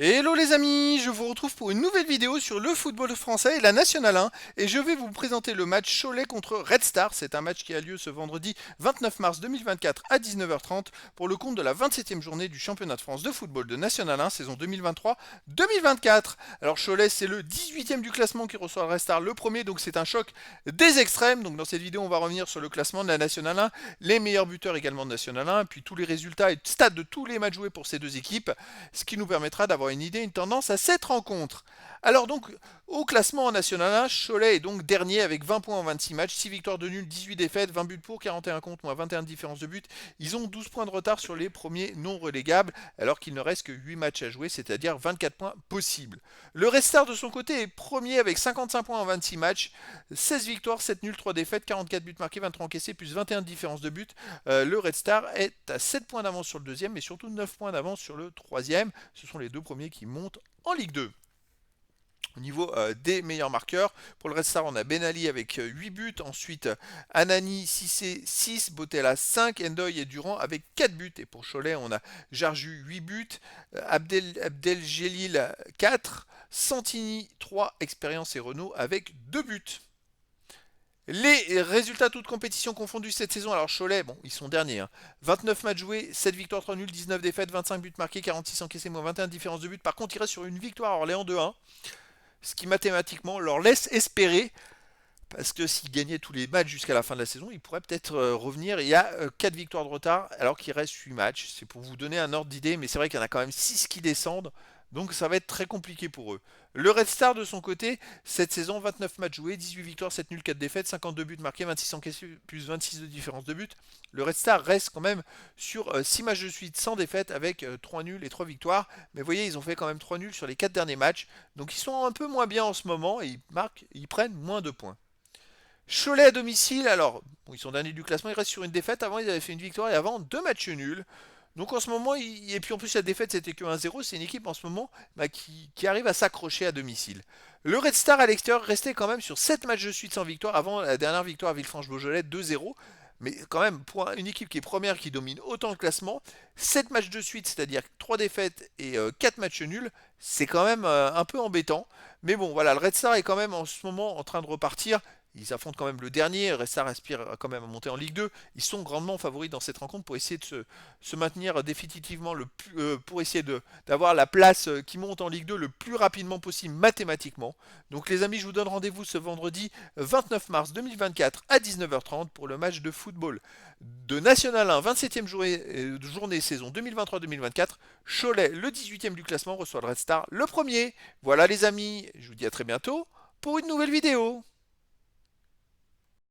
Hello les amis, je vous retrouve pour une nouvelle vidéo sur le football français et la Nationale 1 et je vais vous présenter le match Cholet contre Red Star. C'est un match qui a lieu ce vendredi 29 mars 2024 à 19h30 pour le compte de la 27e journée du championnat de France de football de Nationale 1 saison 2023-2024. Alors Cholet c'est le 18e du classement qui reçoit le Red Star le premier, donc c'est un choc des extrêmes. Donc dans cette vidéo on va revenir sur le classement de la Nationale 1, les meilleurs buteurs également de Nationale 1, puis tous les résultats et stats de tous les matchs joués pour ces deux équipes, ce qui nous permettra d'avoir une idée, une tendance à cette rencontre. Alors donc, au classement en National 1, Cholet est donc dernier avec 20 points en 26 matchs, 6 victoires de nul, 18 défaites, 20 buts pour, 41 contre, moins 21 de différence de but. Ils ont 12 points de retard sur les premiers non relégables, alors qu'il ne reste que 8 matchs à jouer, c'est-à-dire 24 points possibles. Le Red Star de son côté est premier avec 55 points en 26 matchs, 16 victoires, 7 nuls, 3 défaites, 44 buts marqués, 23 encaissés, plus 21 de différence de but. Le Red Star est à 7 points d'avance sur le deuxième, mais surtout 9 points d'avance sur le troisième. Ce sont les deux premiers qui montent en Ligue 2. Au niveau des meilleurs marqueurs, pour le Red Star, on a Ben Ali avec 8 buts. Ensuite, Anani, Cissé, 6. Botella, 5. Endoy et Durand avec 4 buts. Et pour Cholet, on a Jarju, 8 buts. Abdeljelil, 4. Santini, 3. Expérience et Renault avec 2 buts. Les résultats toutes compétitions confondues cette saison, alors Cholet, bon, ils sont derniers. 29 matchs joués, 7 victoires, 3 nuls, 19 défaites, 25 buts marqués, 46 encaissés, moins 21 de différence de but. Par contre, ils restent sur une victoire à Orléans 2-1, ce qui mathématiquement leur laisse espérer, parce que s'ils gagnaient tous les matchs jusqu'à la fin de la saison, ils pourraient peut-être revenir. Il y a 4 victoires de retard, alors qu'il reste 8 matchs. C'est pour vous donner un ordre d'idée, mais c'est vrai qu'il y en a quand même 6 qui descendent. Donc ça va être très compliqué pour eux. Le Red Star de son côté, cette saison, 29 matchs joués, 18 victoires, 7 nuls, 4 défaites, 52 buts marqués, 26 encaissés, plus 26 de différence de but. Le Red Star reste quand même sur 6 matchs de suite sans défaite avec 3 nuls et 3 victoires. Mais vous voyez, ils ont fait quand même 3 nuls sur les 4 derniers matchs. Donc ils sont un peu moins bien en ce moment et ils prennent moins de points. Cholet à domicile, alors, bon, ils sont derniers du classement, ils restent sur une défaite. Avant, ils avaient fait une victoire et avant, deux matchs nuls. Donc en ce moment, et puis en plus la défaite c'était que 1-0, c'est une équipe en ce moment qui arrive à s'accrocher à domicile. Le Red Star à l'extérieur restait quand même sur 7 matchs de suite sans victoire avant la dernière victoire à Villefranche-Beaujolais 2-0. Mais quand même, pour une équipe qui est première, qui domine autant le classement, 7 matchs de suite, c'est-à-dire 3 défaites et 4 matchs nuls, c'est quand même un peu embêtant. Mais bon, voilà, le Red Star est quand même en ce moment en train de repartir. Ils affrontent quand même le dernier, Red Star aspire quand même à monter en Ligue 2. Ils sont grandement favoris dans cette rencontre pour essayer de se maintenir définitivement pour essayer d'avoir la place qui monte en Ligue 2 le plus rapidement possible mathématiquement. Donc les amis, je vous donne rendez-vous ce vendredi 29 mars 2024 à 19h30 pour le match de football de National 1, 27e journée saison 2023-2024. Cholet, le 18e du classement, reçoit le Red Star le premier. Voilà les amis, je vous dis à très bientôt pour une nouvelle vidéo.